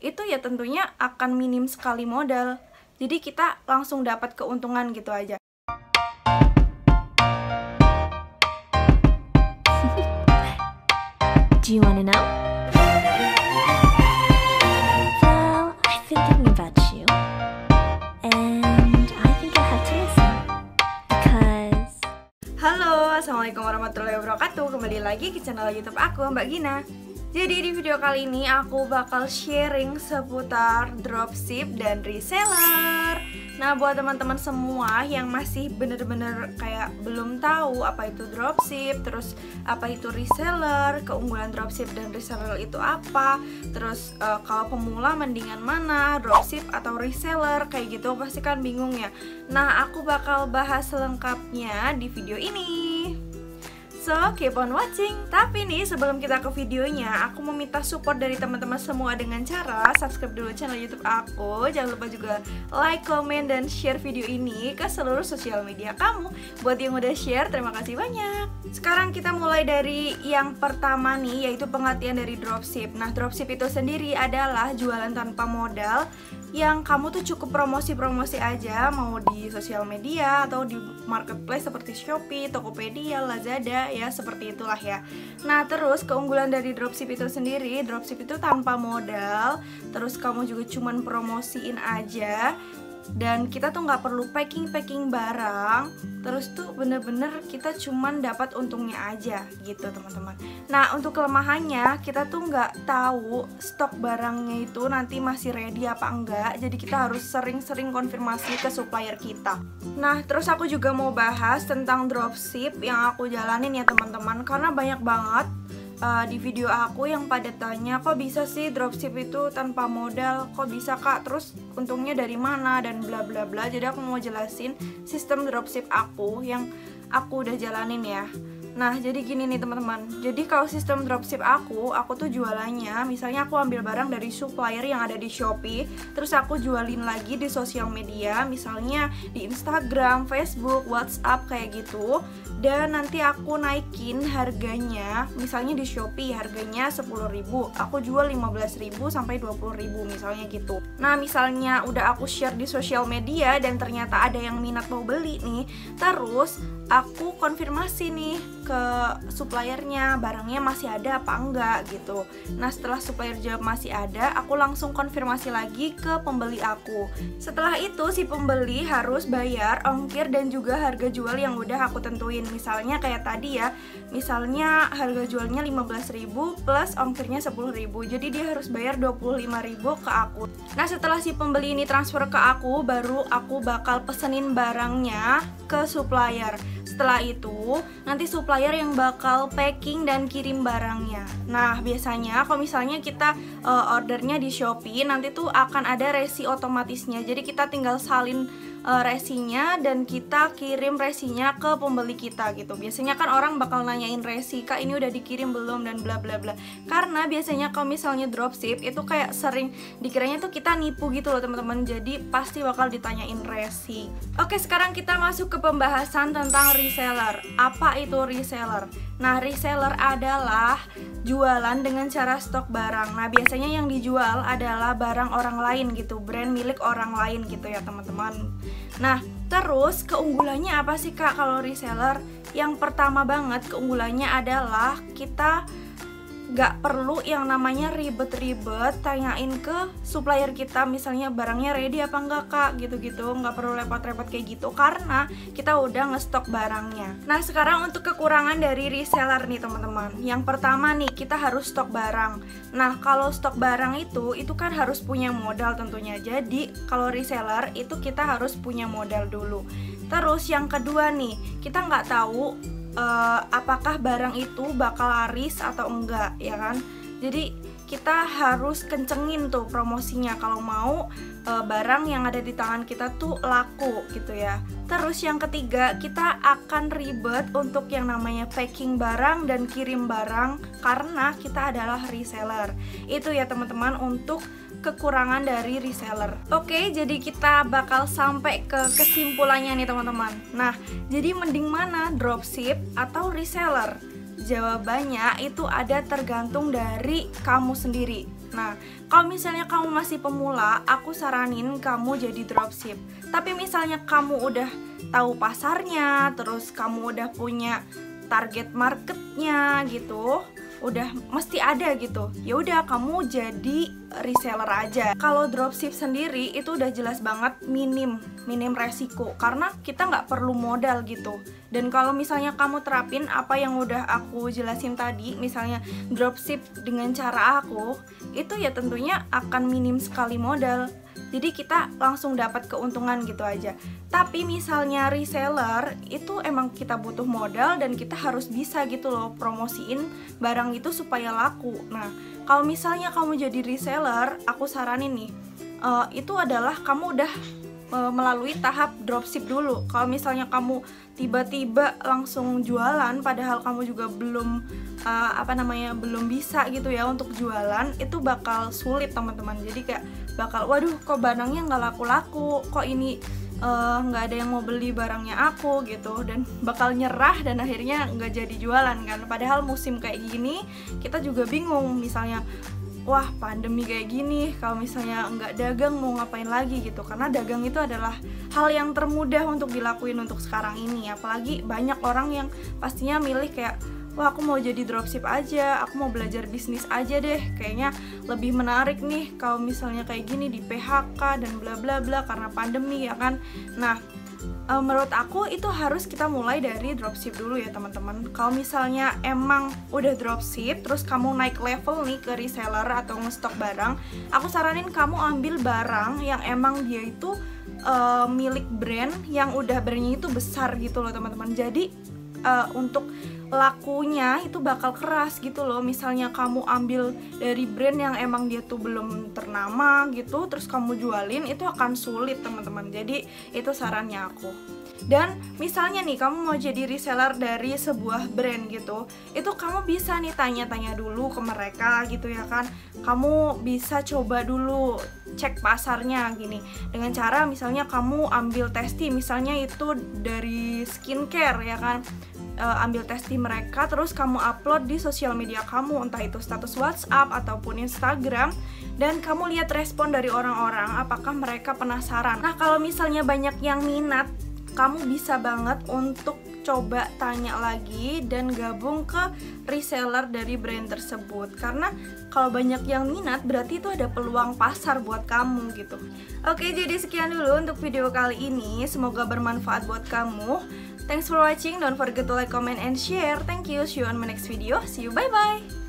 itu ya tentunya akan minim sekali modal. Jadi kita langsung dapat keuntungan gitu aja. Do you wanna know? Well, I've been thinking about you, and I think you'll have to listen, because... Halo, assalamualaikum warahmatullahi wabarakatuh. Kembali lagi ke channel YouTube aku, Mbak Gina. Jadi di video kali ini aku bakal sharing seputar dropship dan reseller. Nah, buat teman-teman semua yang masih bener-bener kayak belum tahu apa itu dropship, terus apa itu reseller, keunggulan dropship dan reseller itu apa, terus kalau pemula mendingan mana, dropship atau reseller, kayak gitu pasti kan bingung ya. Nah, aku bakal bahas selengkapnya di video ini. So, keep on watching. Tapi nih, sebelum kita ke videonya, aku mau minta support dari teman-teman semua dengan cara subscribe dulu channel YouTube aku. Jangan lupa juga like, comment, dan share video ini ke seluruh sosial media kamu. Buat yang udah share, terima kasih banyak. Sekarang kita mulai dari yang pertama nih, yaitu pengertian dari dropship. Nah, dropship itu sendiri adalah jualan tanpa modal yang kamu tuh cukup promosi-promosi aja, mau di sosial media atau di marketplace seperti Shopee, Tokopedia, Lazada, ya seperti itulah ya. Nah, terus keunggulan dari dropship itu sendiri, dropship itu tanpa modal, terus kamu juga cuman promosiin aja, dan kita tuh nggak perlu packing barang, terus tuh bener-bener kita cuman dapat untungnya aja gitu teman-teman. Nah, untuk kelemahannya kita tuh nggak tahu stok barangnya itu nanti masih ready apa enggak, jadi kita harus sering-sering konfirmasi ke supplier kita. Nah, terus aku juga mau bahas tentang dropship yang aku jalanin ya teman-teman, karena banyak banget di video aku yang pada tanya, kok bisa sih dropship itu tanpa modal, kok bisa kak, terus untungnya dari mana, dan bla bla bla. Jadi aku mau jelasin sistem dropship aku yang aku udah jalanin ya. Nah, jadi gini nih teman-teman. Jadi kalau sistem dropship aku tuh jualannya, misalnya aku ambil barang dari supplier yang ada di Shopee, terus aku jualin lagi di sosial media, misalnya di Instagram, Facebook, WhatsApp kayak gitu. Dan nanti aku naikin harganya, misalnya di Shopee harganya 10.000, aku jual 15.000 sampai 20.000 misalnya gitu. Nah, misalnya udah aku share di sosial media dan ternyata ada yang minat mau beli nih, terus aku konfirmasi nih ke suppliernya, barangnya masih ada apa enggak gitu. Nah, setelah supplier jawab masih ada, aku langsung konfirmasi lagi ke pembeli aku. Setelah itu si pembeli harus bayar ongkir dan juga harga jual yang udah aku tentuin. Misalnya kayak tadi ya, misalnya harga jualnya 15.000 plus ongkirnya 10.000, jadi dia harus bayar 25.000 ke aku. Nah, setelah si pembeli ini transfer ke aku, baru aku bakal pesenin barangnya ke supplier. Setelah itu, nanti supplier yang bakal packing dan kirim barangnya. Nah, biasanya kalau misalnya kita ordernya di Shopee, nanti tuh akan ada resi otomatisnya. Jadi kita tinggal salin resinya dan kita kirim resinya ke pembeli kita gitu. Biasanya kan orang bakal nanyain resi, kak ini udah dikirim belum, dan bla bla bla. Karena biasanya kalau misalnya dropship itu kayak sering dikiranya tuh kita nipu gitu loh teman-teman. Jadi pasti bakal ditanyain resi. Oke, sekarang kita masuk ke pembahasan tentang reseller. Apa itu reseller? Nah, reseller adalah jualan dengan cara stok barang. Nah, biasanya yang dijual adalah barang orang lain gitu, brand milik orang lain gitu ya teman-teman. Nah, terus keunggulannya apa sih kak kalau reseller? Yang pertama banget keunggulannya adalah kita gak perlu yang namanya ribet-ribet tanyain ke supplier kita, misalnya barangnya ready apa enggak kak, gitu-gitu. Gak perlu repot-repot kayak gitu karena kita udah ngestok barangnya. Nah, sekarang untuk kekurangan dari reseller nih teman-teman. Yang pertama nih, kita harus stok barang. Nah, kalau stok barang itu kan harus punya modal tentunya. Jadi kalau reseller itu kita harus punya modal dulu. Terus yang kedua nih, kita nggak tahu apakah barang itu bakal laris atau enggak, ya kan? Jadi kita harus kencengin tuh promosinya kalau mau barang yang ada di tangan kita tuh laku gitu ya. Terus yang ketiga, kita akan ribet untuk yang namanya packing barang dan kirim barang karena kita adalah reseller. Itu ya teman-teman untuk kekurangan dari reseller. Oke, jadi kita bakal sampai ke kesimpulannya nih teman-teman. Nah, jadi mending mana, dropship atau reseller? Jawabannya itu ada tergantung dari kamu sendiri. Nah, kalau misalnya kamu masih pemula, aku saranin kamu jadi dropship. Tapi misalnya kamu udah tahu pasarnya, terus kamu udah punya target marketnya gitu, udah mesti ada gitu, ya udah kamu jadi reseller aja. Kalau dropship sendiri itu udah jelas banget minim resiko, karena kita nggak perlu modal gitu. Dan kalau misalnya kamu terapin apa yang udah aku jelasin tadi, misalnya dropship dengan cara aku, itu ya tentunya akan minim sekali modal. Jadi kita langsung dapat keuntungan gitu aja. Tapi misalnya reseller itu emang kita butuh modal dan kita harus bisa gitu loh promosiin barang itu supaya laku. Nah, kalau misalnya kamu jadi reseller, aku saranin nih, itu adalah kamu udah melalui tahap dropship dulu. Kalau misalnya kamu tiba-tiba langsung jualan padahal kamu juga belum belum bisa gitu ya untuk jualan, itu bakal sulit teman-teman. Jadi kayak bakal, waduh kok barangnya nggak laku-laku, kok ini nggak ada yang mau beli barangnya aku gitu, dan bakal nyerah dan akhirnya nggak jadi jualan kan. Padahal musim kayak gini kita juga bingung, misalnya wah pandemi kayak gini, kalau misalnya nggak dagang mau ngapain lagi gitu. Karena dagang itu adalah hal yang termudah untuk dilakuin untuk sekarang ini. Apalagi banyak orang yang pastinya milih kayak, wah aku mau jadi dropship aja, aku mau belajar bisnis aja deh, kayaknya lebih menarik nih kalau misalnya kayak gini di PHK dan bla bla bla karena pandemi ya kan. Nah, menurut aku itu harus kita mulai dari dropship dulu ya teman-teman. Kalau misalnya emang udah dropship terus kamu naik level nih ke reseller atau ngestok barang, aku saranin kamu ambil barang yang emang dia itu milik brand yang udah brandnya itu besar gitu loh teman-teman. Jadi untuk lakunya itu bakal keras gitu loh. Misalnya kamu ambil dari brand yang emang dia tuh belum ternama gitu, terus kamu jualin, itu akan sulit teman-teman. Jadi itu sarannya aku. Dan misalnya nih kamu mau jadi reseller dari sebuah brand gitu, itu kamu bisa nih tanya-tanya dulu ke mereka gitu ya kan. Kamu bisa coba dulu cek pasarnya gini, dengan cara misalnya kamu ambil testing, misalnya itu dari skincare ya kan. Ambil testing mereka, terus kamu upload di sosial media kamu, entah itu status WhatsApp ataupun Instagram, dan kamu lihat respon dari orang-orang, apakah mereka penasaran. Nah, kalau misalnya banyak yang minat, kamu bisa banget untuk coba tanya lagi dan gabung ke reseller dari brand tersebut. Karena kalau banyak yang minat berarti itu ada peluang pasar buat kamu gitu. Oke, jadi sekian dulu untuk video kali ini. Semoga bermanfaat buat kamu. Thanks for watching. Don't forget to like, comment, and share. Thank you. See you on my next video. See you. Bye-bye.